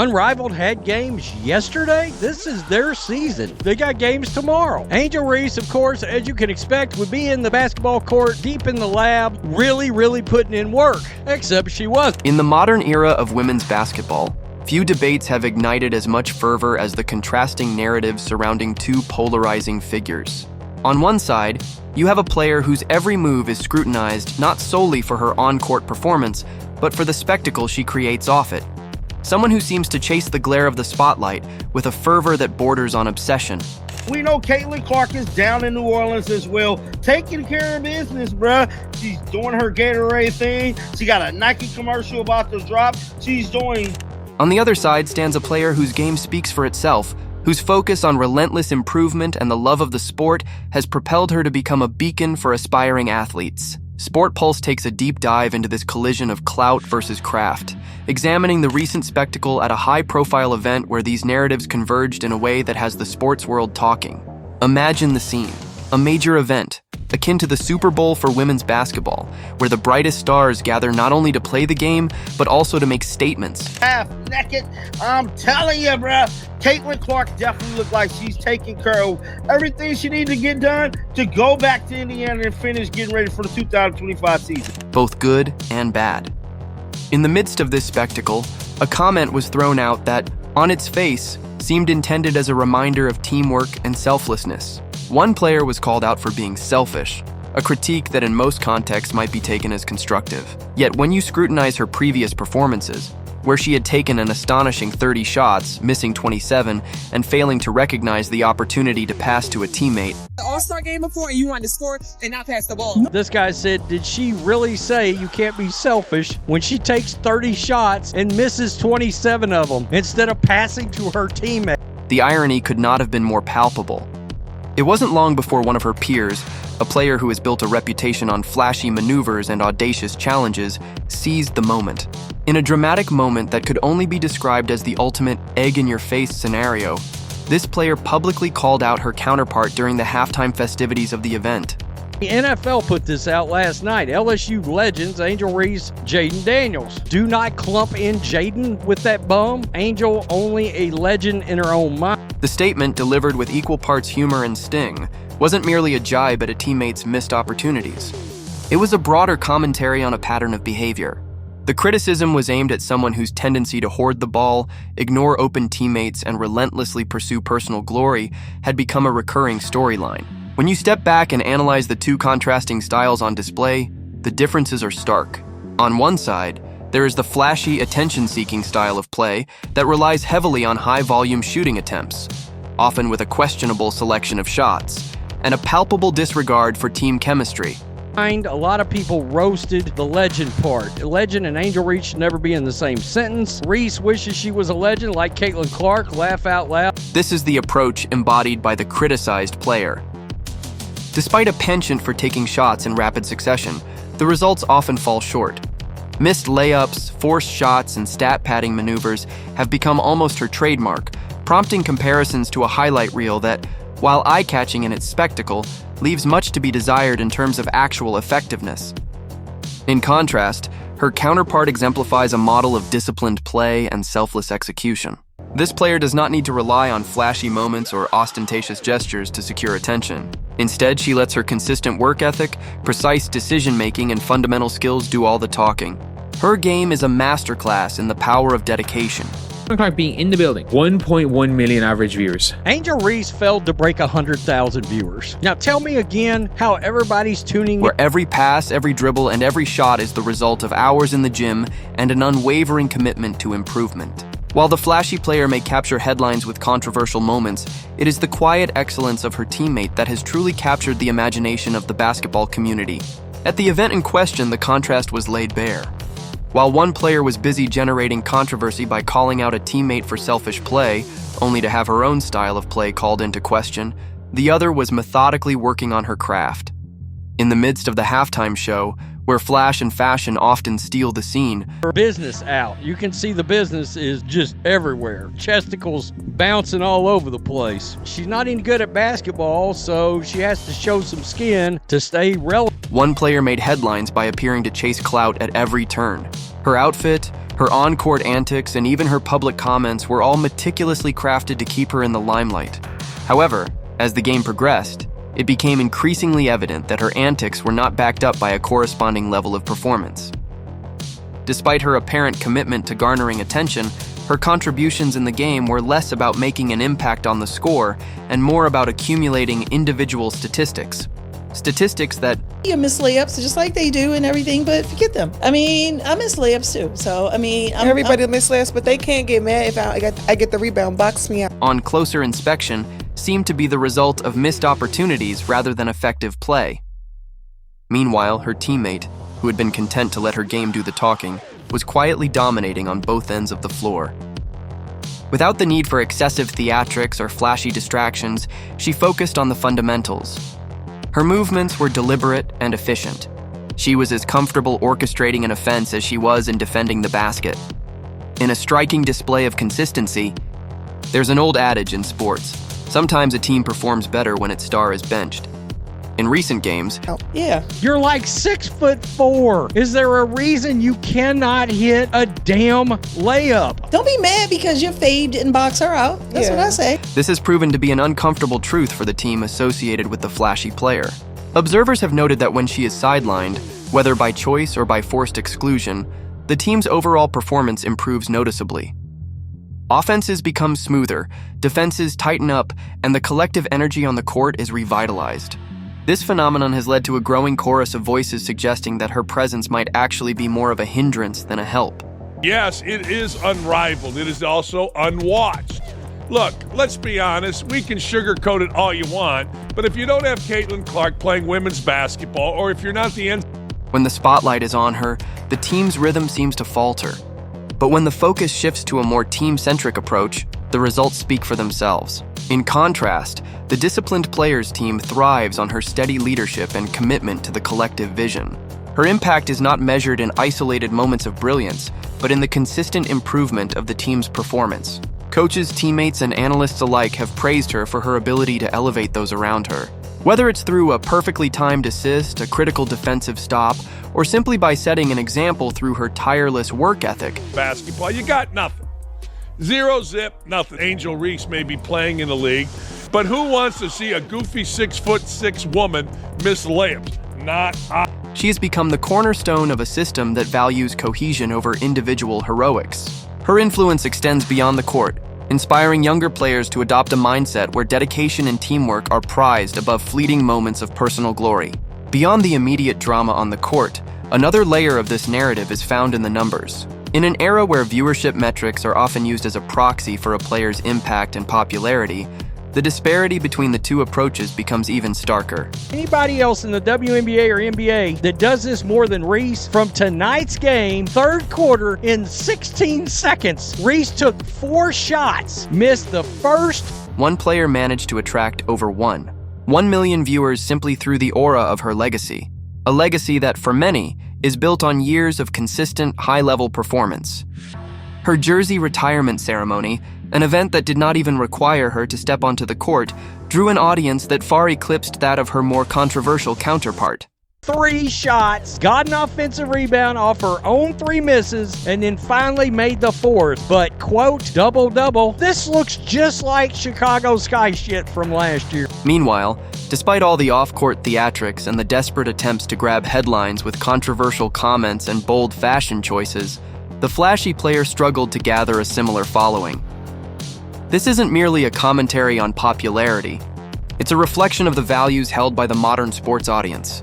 Unrivaled had games yesterday. This is their season. They got games tomorrow. Angel Reese, of course, as you can expect, would be in the basketball court, deep in the lab, really putting in work. Except she wasn't. In the modern era of women's basketball, few debates have ignited as much fervor as the contrasting narratives surrounding two polarizing figures. On one side, you have a player whose every move is scrutinized not solely for her on-court performance, but for the spectacle she creates off it. Someone who seems to chase the glare of the spotlight with a fervor that borders on obsession. We know Clark is down in New Orleans as well, taking care of business, bruh. She's doing her Gatorade thing. She got a Nike commercial about to drop. She's doing... On the other side stands a player whose game speaks for itself, whose focus on relentless improvement and the love of the sport has propelled her to become a beacon for aspiring athletes. Sport Pulse takes a deep dive into this collision of clout versus craft, examining the recent spectacle at a high-profile event where these narratives converged in a way that has the sports world talking. Imagine the scene, a major event, akin to the Super Bowl for women's basketball, where the brightest stars gather not only to play the game, but also to make statements. Half naked, I'm telling you, bruh. Clark definitely looked like she's taking care of everything she needs to get done to go back to Indiana and finish getting ready for the 2025 season. Both good and bad. In the midst of this spectacle, a comment was thrown out that, on its face, seemed intended as a reminder of teamwork and selflessness. One player was called out for being selfish, a critique that in most contexts might be taken as constructive. Yet when you scrutinize her previous performances, where she had taken an astonishing 30 shots, missing 27, and failing to recognize the opportunity to pass to a teammate. The All-Star game before and you wanted to score and not pass the ball. This guy said, did she really say you can't be selfish when she takes 30 shots and misses 27 of them instead of passing to her teammate? The irony could not have been more palpable. It wasn't long before one of her peers, a player who has built a reputation on flashy maneuvers and audacious challenges, seized the moment. In a dramatic moment that could only be described as the ultimate egg-in-your-face scenario, this player publicly called out her counterpart during the halftime festivities of the event. The NFL put this out last night. LSU legends Angel Reese, Jaden Daniels. Do not clump in Jaden with that bum. Angel only a legend in her own mind. The statement, delivered with equal parts humor and sting, wasn't merely a jibe at a teammate's missed opportunities. It was a broader commentary on a pattern of behavior. The criticism was aimed at someone whose tendency to hoard the ball, ignore open teammates, and relentlessly pursue personal glory had become a recurring storyline. When you step back and analyze the two contrasting styles on display, the differences are stark. On one side, there is the flashy, attention-seeking style of play that relies heavily on high-volume shooting attempts, often with a questionable selection of shots, and a palpable disregard for team chemistry. A lot of people roasted the legend part. Legend and Angel Reese should never be in the same sentence. Reese wishes she was a legend like Clark, laugh out loud. This is the approach embodied by the criticized player. Despite a penchant for taking shots in rapid succession, the results often fall short. Missed layups, forced shots, and stat-padding maneuvers have become almost her trademark, prompting comparisons to a highlight reel that, while eye-catching in its spectacle, leaves much to be desired in terms of actual effectiveness. In contrast, her counterpart exemplifies a model of disciplined play and selfless execution. This player does not need to rely on flashy moments or ostentatious gestures to secure attention. Instead, she lets her consistent work ethic, precise decision-making, and fundamental skills do all the talking. Her game is a masterclass in the power of dedication. Clark being in the building. 1.1 million average viewers. Angel Reese failed to break 100,000 viewers. Now tell me again how everybody's tuning where every pass, every dribble, and every shot is the result of hours in the gym and an unwavering commitment to improvement. While the flashy player may capture headlines with controversial moments, it is the quiet excellence of her teammate that has truly captured the imagination of the basketball community. At the event in question, the contrast was laid bare. While one player was busy generating controversy by calling out a teammate for selfish play, only to have her own style of play called into question, the other was methodically working on her craft. In the midst of the halftime show, where flash and fashion often steal the scene, her business out. You can see the business is just everywhere. Chesticles bouncing all over the place. She's not even good at basketball, so she has to show some skin to stay relevant. One player made headlines by appearing to chase clout at every turn. Her outfit, Her on-court antics and even her public comments were all meticulously crafted to keep her in the limelight. However, as the game progressed, it became increasingly evident that her antics were not backed up by a corresponding level of performance. Despite her apparent commitment to garnering attention, her contributions in the game were less about making an impact on the score and more about accumulating individual statistics. Statistics that You miss layups just like they do and everything, but forget them. I mean, I miss layups too. So, I mean, Everybody miss layups, but they can't get mad if I get the rebound. Box me out. on closer inspection, seemed to be the result of missed opportunities rather than effective play. Meanwhile, her teammate, who had been content to let her game do the talking, was quietly dominating on both ends of the floor. Without the need for excessive theatrics or flashy distractions, she focused on the fundamentals. Her movements were deliberate and efficient. She was as comfortable orchestrating an offense as she was in defending the basket. In a striking display of consistency, there's an old adage in sports: sometimes a team performs better when its star is benched. In recent games, yeah. You're like 6'4". Is there a reason you cannot hit a damn layup? Don't be mad because your fade didn't box her out. That's what I say. this has proven to be an uncomfortable truth for the team associated with the flashy player. Observers have noted that when she is sidelined, whether by choice or by forced exclusion, the team's overall performance improves noticeably. Offenses become smoother, defenses tighten up, and the collective energy on the court is revitalized. This phenomenon has led to a growing chorus of voices suggesting that her presence might actually be more of a hindrance than a help. Yes, it is unrivaled. It is also unwatched. Look, let's be honest, we can sugarcoat it all you want, but if you don't have Caitlin Clark playing women's basketball, or if you're not the When the spotlight is on her, the team's rhythm seems to falter. But when the focus shifts to a more team-centric approach, the results speak for themselves. In contrast, the disciplined players team thrives on her steady leadership and commitment to the collective vision. Her impact is not measured in isolated moments of brilliance, but in the consistent improvement of the team's performance. Coaches, teammates, and analysts alike have praised her for her ability to elevate those around her. Whether it's through a perfectly timed assist, a critical defensive stop, or simply by setting an example through her tireless work ethic, basketball, you got nothing. Zero zip, nothing. Angel Reese may be playing in the league, but who wants to see a goofy 6'6" woman miss layups? Not I. she has become the cornerstone of a system that values cohesion over individual heroics. Her influence extends beyond the court, inspiring younger players to adopt a mindset where dedication and teamwork are prized above fleeting moments of personal glory. Beyond the immediate drama on the court, another layer of this narrative is found in the numbers. In an era where viewership metrics are often used as a proxy for a player's impact and popularity, the disparity between the two approaches becomes even starker. Anybody else in the WNBA or NBA that does this more than Reese? From tonight's game, third quarter, in 16 seconds, Reese took 4 shots, missed the first. One player managed to attract over 1 million viewers simply through the aura of her legacy. A legacy that, for many, is built on years of consistent, high-level performance. Her jersey retirement ceremony, an event that did not even require her to step onto the court, drew an audience that far eclipsed that of her more controversial counterpart. 3 shots, got an offensive rebound off her own 3 misses, and then finally made the 4th. But, quote, double-double, this looks just like Chicago Sky shit from last year. Meanwhile, despite all the off-court theatrics and the desperate attempts to grab headlines with controversial comments and bold fashion choices, the flashy player struggled to gather a similar following. This isn't merely a commentary on popularity. It's a reflection of the values held by the modern sports audience.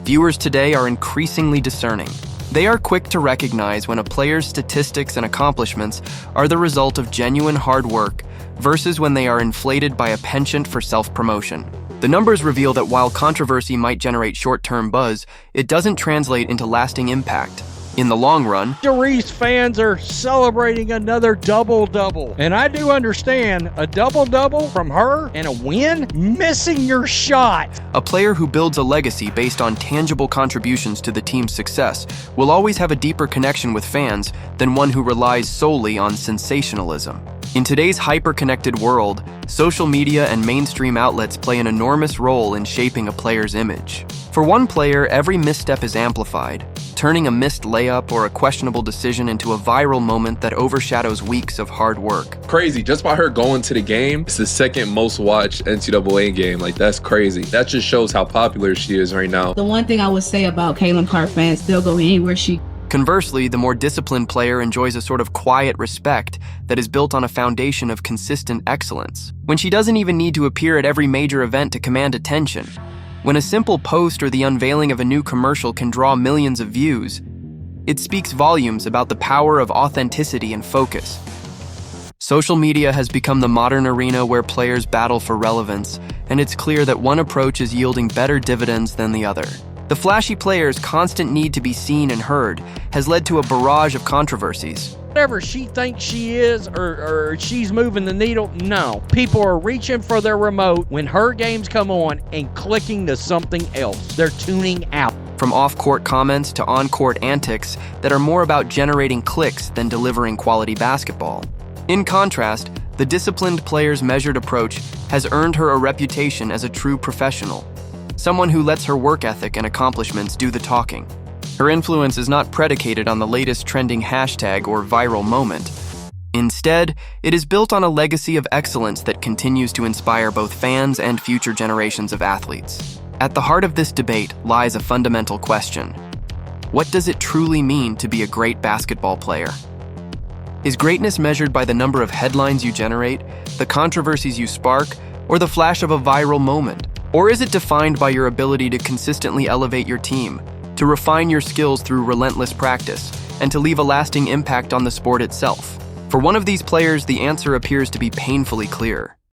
Viewers today are increasingly discerning. They are quick to recognize when a player's statistics and accomplishments are the result of genuine hard work versus when they are inflated by a penchant for self-promotion. The numbers reveal that while controversy might generate short-term buzz, it doesn't translate into lasting impact. In the long run, Reese fans are celebrating another double-double. And I do understand a double-double from her and a win, missing your shot. a player who builds a legacy based on tangible contributions to the team's success will always have a deeper connection with fans than one who relies solely on sensationalism. In today's hyper-connected world, social media and mainstream outlets play an enormous role in shaping a player's image. For one player, every misstep is amplified. turning a missed layup or a questionable decision into a viral moment that overshadows weeks of hard work. Crazy, just by her going to the game, it's the second most watched NCAA game. Like, that's crazy. That just shows how popular she is right now. The one thing I would say about Caitlin Clark fans, they'll go anywhere she. Conversely, the more disciplined player enjoys a sort of quiet respect that is built on a foundation of consistent excellence. When she doesn't even need to appear at every major event to command attention. When a simple post or the unveiling of a new commercial can draw millions of views, it speaks volumes about the power of authenticity and focus. Social media has become the modern arena where players battle for relevance, and it's clear that one approach is yielding better dividends than the other. The flashy player's constant need to be seen and heard has led to a barrage of controversies. Whatever she thinks she is or she's moving the needle, no. People are reaching for their remote when her games come on and clicking to something else. They're tuning out. From off-court comments to on-court antics that are more about generating clicks than delivering quality basketball. In contrast, the disciplined player's measured approach has earned her a reputation as a true professional. Someone who lets her work ethic and accomplishments do the talking. Her influence is not predicated on the latest trending hashtag or viral moment. Instead, it is built on a legacy of excellence that continues to inspire both fans and future generations of athletes. At the heart of this debate lies a fundamental question. What does it truly mean to be a great basketball player? Is greatness measured by the number of headlines you generate, the controversies you spark, or the flash of a viral moment? Or is it defined by your ability to consistently elevate your team, to refine your skills through relentless practice, and to leave a lasting impact on the sport itself? For one of these players, the answer appears to be painfully clear.